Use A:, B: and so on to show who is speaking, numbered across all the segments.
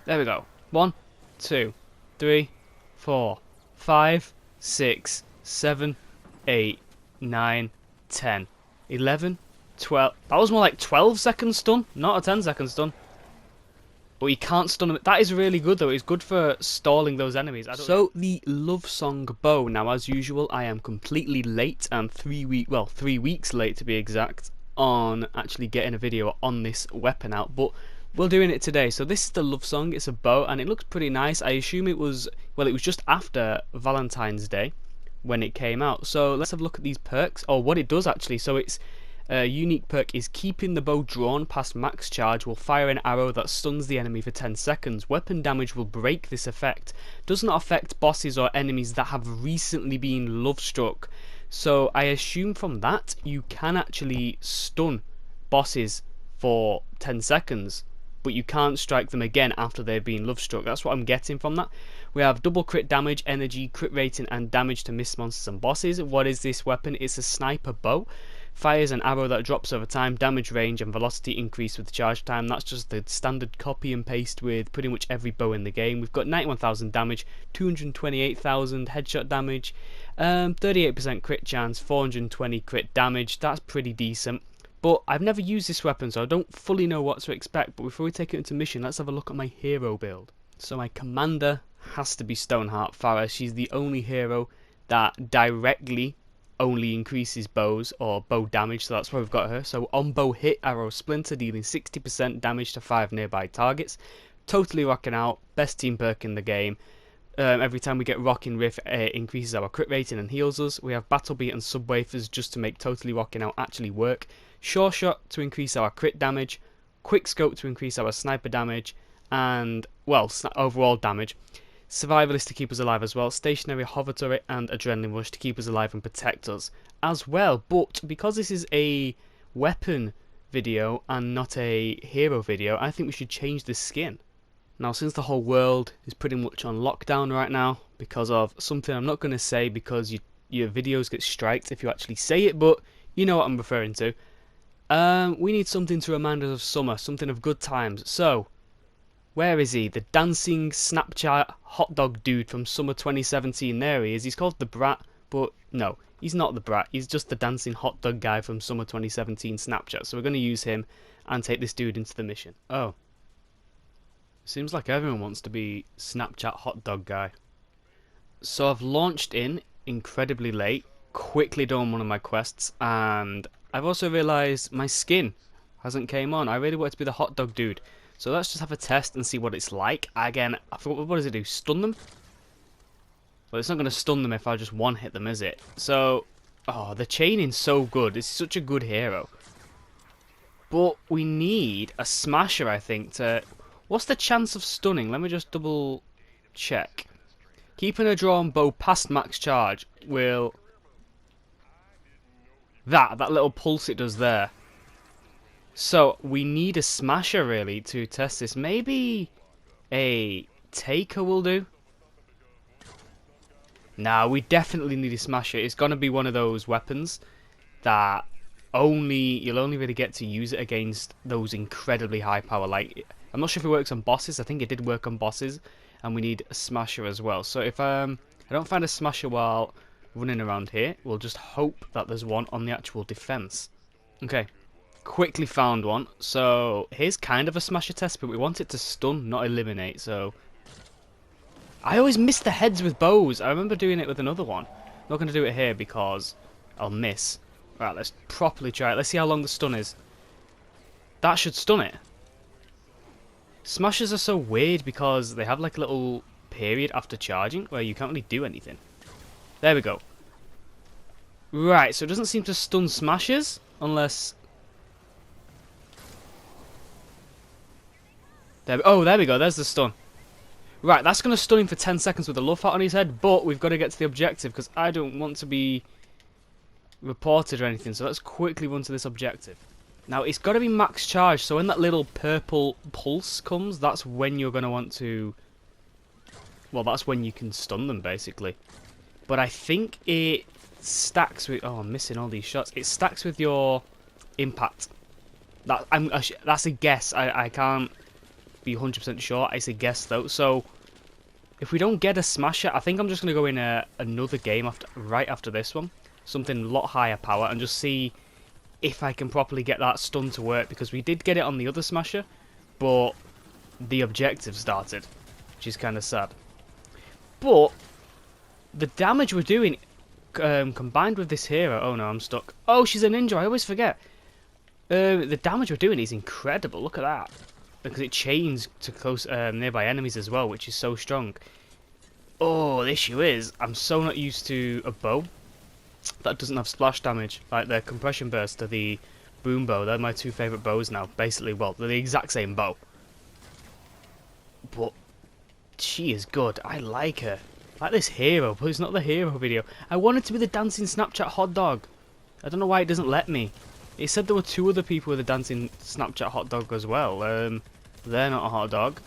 A: There we go. 1, 2, 3, 4, 5, 6, 7, 8, 9, 10, 11, 12. That was more like 12 seconds stun, not a 10-second stun. But you can't stun them. That is really good though. It's good for stalling those enemies. So the love song bow. Now, as usual, I am completely late. I'm 3 weeks late to be exact on actually getting a video on this weapon out. But we're doing it today. So this is the love song. It's a bow and it looks pretty nice. I assume it was just after Valentine's Day when it came out. So let's have a look at these perks. Oh, what it does actually. So it's unique perk is keeping the bow drawn past max charge will fire an arrow that stuns the enemy for 10 seconds. Weapon damage will break this effect. Does not affect bosses or enemies that have recently been love struck. So I assume from that you can actually stun bosses for 10 seconds, but you can't strike them again after they've been love struck. That's what I'm getting from that. We have double crit damage, energy, crit rating, and damage to miss monsters and bosses. What is this weapon? It's a sniper bow. Fires an arrow that drops over time, damage range and velocity increase with charge time. That's just the standard copy and paste with pretty much every bow in the game. We've got 91,000 damage, 228,000 headshot damage, 38% crit chance, 420 crit damage. That's pretty decent. But I've never used this weapon, so I don't fully know what to expect. But before we take it into mission, let's have a look at my hero build. So my commander has to be Stoneheart Farah. She's the only hero that directly only increases bows or bow damage, so that's why we've got her. So on bow hit, arrow splinter, dealing 60% damage to 5 nearby targets. Totally rocking out, best team perk in the game. Every time we get Rocking Riff, it increases our crit rating and heals us. We have Battle Beat and Subwafers just to make Totally Rocking Out actually work. Sure Shot to increase our crit damage. Quick Scope to increase our sniper damage. And, well, overall damage. Survivalist to keep us alive as well, Stationary Hover Turret and Adrenaline Rush to keep us alive and protect us as well. But because this is a weapon video and not a hero video, I think we should change the skin. Now, since the whole world is pretty much on lockdown right now because of something I'm not going to say because your videos get striked if you actually say it, but you know what I'm referring to. We need something to remind us of summer, something of good times. So where is he? The dancing Snapchat hot dog dude from summer 2017. There he is. He's called the Brat, but no, he's not the Brat. He's just the dancing hot dog guy from summer 2017 Snapchat. So we're going to use him and take this dude into the mission. Oh. Seems like everyone wants to be Snapchat hot dog guy. So I've launched in incredibly late, quickly done one of my quests, and I've also realised my skin hasn't came on. I really wanted to be the hot dog dude. So let's just have a test and see what it's like. Again, I forgot, what does it do? Stun them? Well, it's not going to stun them if I just one-hit them, is it? So, oh, the chaining's so good. It's such a good hero. But we need a smasher, I think, to... What's the chance of stunning? Let me just double check. Keeping a drawn bow past max charge will... That little pulse it does there. So, we need a smasher, really, to test this. Maybe a taker will do? Nah, we definitely need a smasher. It's going to be one of those weapons that you'll only really get to use it against those incredibly high power. Like, I'm not sure if it works on bosses. I think it did work on bosses. And we need a smasher as well. So if I don't find a smasher while running around here, we'll just hope that there's one on the actual defense. Okay. Quickly found one. So here's kind of a smasher test, but we want it to stun, not eliminate. So I always miss the heads with bows. I remember doing it with another one. I'm not going to do it here because I'll miss. Right, let's properly try it. Let's see how long the stun is. That should stun it. Smashers are so weird because they have like a little period after charging where you can't really do anything. There we go. Right, so it doesn't seem to stun smashers unless... there we go, there's the stun. Right, that's going to stun him for 10 seconds with a love heart on his head, but we've got to get to the objective because I don't want to be reported or anything, so let's quickly run to this objective. Now, it's got to be max charge, so when that little purple pulse comes, that's when you're going to want to... Well, that's when you can stun them, basically. But I think it stacks with... Oh, I'm missing all these shots. It stacks with your impact. That's a guess. I can't be 100% sure. It's a guess though. So if we don't get a smasher, I think I'm just going to go in another game right after this one. Something a lot higher power and just see if I can properly get that stun to work. Because we did get it on the other smasher, but the objective started, which is kind of sad. But the damage we're doing, combined with this hero... Oh no, I'm stuck. Oh, she's a ninja, I always forget. The damage we're doing is incredible, look at that. Because it chains to close nearby enemies as well, which is so strong. Oh, the issue is, I'm so not used to a bow that doesn't have splash damage. Like the compression burst or the boom bow, they're my two favourite bows now. Basically, well, they're the exact same bow. But she is good, I like her. I like this hero, but it's not the hero video. I want it to be the dancing Snapchat hot dog. I don't know why it doesn't let me. It said there were 2 other people with a dancing Snapchat hot dog as well. They're not a hot dog.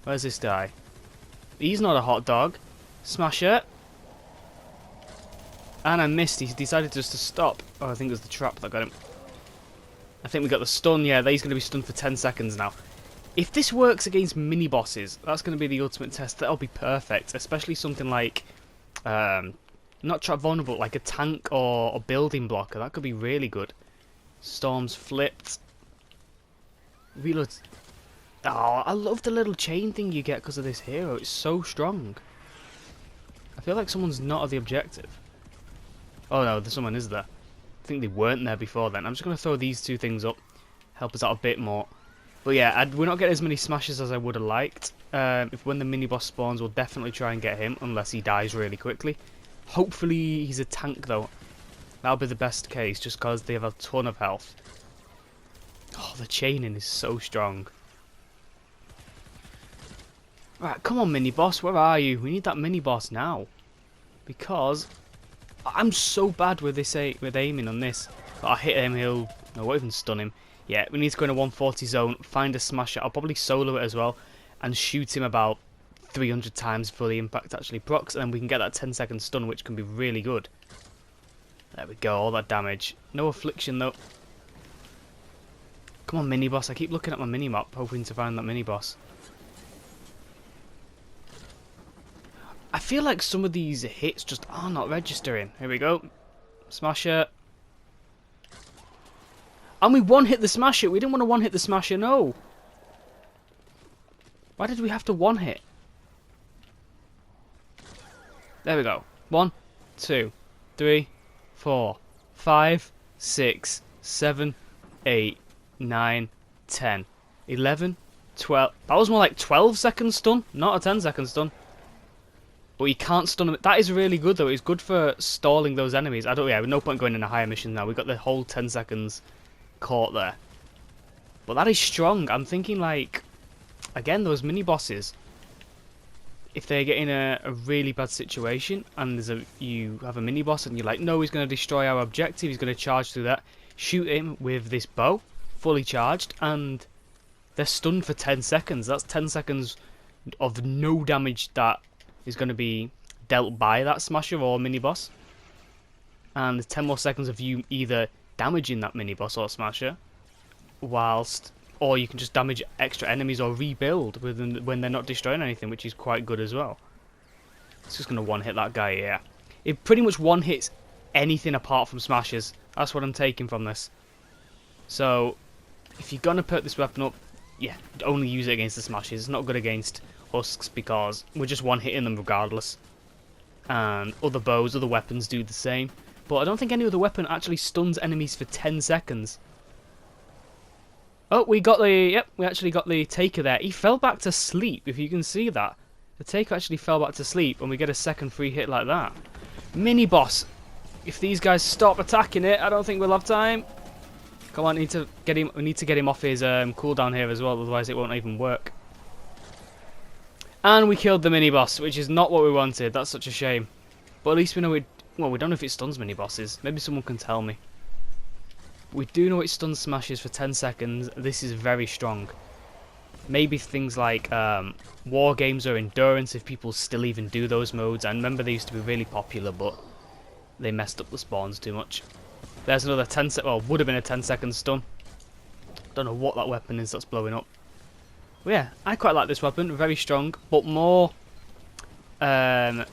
A: Where's this guy? He's not a hot dog. Smash it. And I missed. He decided just to stop. Oh, I think it was the trap that got him. I think we got the stun. Yeah, he's going to be stunned for 10 seconds now. If this works against mini-bosses, that's going to be the ultimate test. That'll be perfect. Especially something like... not trap vulnerable, like a tank or a building blocker. That could be really good. Storms flipped. Reload. Oh, I love the little chain thing you get because of this hero. It's so strong. I feel like someone's not at the objective. Oh no, someone is there. I think they weren't there before then. I'm just going to throw these 2 things up. Help us out a bit more. But yeah, we're not getting as many smashes as I would have liked. If when the mini-boss spawns, we'll definitely try and get him. Unless he dies really quickly. Hopefully he's a tank though. That'll be the best case, just because they have a ton of health. Oh, the chaining is so strong. Right, come on mini-boss, where are you? We need that mini-boss now. Because I'm so bad with this with aiming on this. I hit him, I won't even stun him. Yeah, we need to go in a 140 zone, find a smasher. I'll probably solo it as well, and shoot him about 300 times before the impact actually procs, and then we can get that 10-second stun, which can be really good. There we go, all that damage. No affliction though. Come on, mini-boss. I keep looking at my mini-map, hoping to find that mini-boss. I feel like some of these hits just are not registering. Here we go. Smasher. And we one-hit the smasher. We didn't want to one-hit the smasher, no. Why did we have to one-hit? There we go. 1, 2, 3, 4, 5, 6, 7, 8, 9, 10, 11, 12. That was more like 12-second stun, not a 10-second stun. But you can't stun them. That is really good though. It's good for stalling those enemies. Yeah, no point going in a higher mission now. We've got the whole 10 seconds caught there. But that is strong. I'm thinking like, again, those mini bosses. If they get in a really bad situation and you have a mini boss and you're like, no, he's going to destroy our objective. He's going to charge through that. Shoot him with this bow, fully charged, and they're stunned for 10 seconds. That's 10 seconds of no damage that is going to be dealt by that smasher or mini boss, and 10 more seconds of you either damaging that mini boss or smasher, or you can just damage extra enemies or rebuild when they're not destroying anything, which is quite good as well. It's just going to one hit that guy. Yeah, it pretty much one hits anything apart from smashers. That's what I'm taking from this. So if you're gonna put this weapon up, yeah, only use it against the smashers. It's not good against husks because we're just one hitting them regardless, and other bows, other weapons do the same, but I don't think any other weapon actually stuns enemies for 10 seconds. Oh, we actually got the taker there. He fell back to sleep, if you can see that. The taker actually fell back to sleep and we get a second free hit like that. Mini boss. If these guys stop attacking it, I don't think we'll have time. Come on, we need to get him off his cooldown here as well, otherwise it won't even work. And we killed the mini-boss, which is not what we wanted. That's such a shame. But at least we know we don't know if it stuns mini-bosses. Maybe someone can tell me. We do know it stuns smashes for 10 seconds. This is very strong. Maybe things like war games or endurance, if people still even do those modes. I remember they used to be really popular, but they messed up the spawns too much. There's another 10 would have been a 10-second stun. Don't know what that weapon is that's blowing up. But yeah, I quite like this weapon. Very strong, but more um,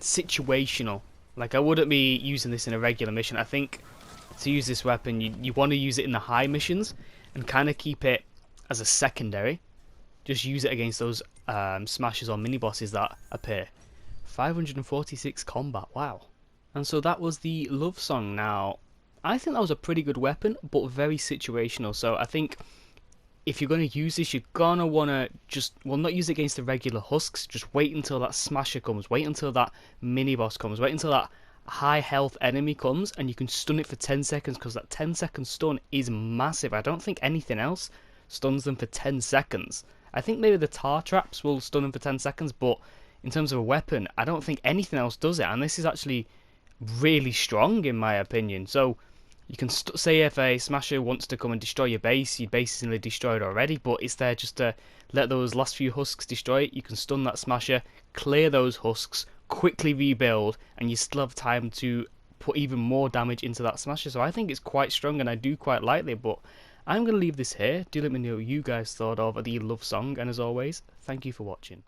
A: situational. Like, I wouldn't be using this in a regular mission. I think to use this weapon, you want to use it in the high missions and kind of keep it as a secondary. Just use it against those smashes or mini bosses that appear. 546 combat, wow. And so that was the love song. Now, I think that was a pretty good weapon, but very situational. So I think if you're going to use this, you're going to want to just, well, not use it against the regular husks. Just wait until that smasher comes. Wait until that mini boss comes. Wait until that high health enemy comes and you can stun it for 10 seconds, because that 10-second stun is massive. I don't think anything else stuns them for 10 seconds. I think maybe the tar traps will stun them for 10 seconds, but in terms of a weapon, I don't think anything else does it. And this is actually really strong in my opinion. So you can say if a smasher wants to come and destroy your base is nearly destroyed already, but it's there just to let those last few husks destroy it. You can stun that smasher, clear those husks, quickly rebuild, and you still have time to put even more damage into that smasher. So I think it's quite strong and I do quite like it, but I'm going to leave this here. Do let me know what you guys thought of the love song, and as always, thank you for watching.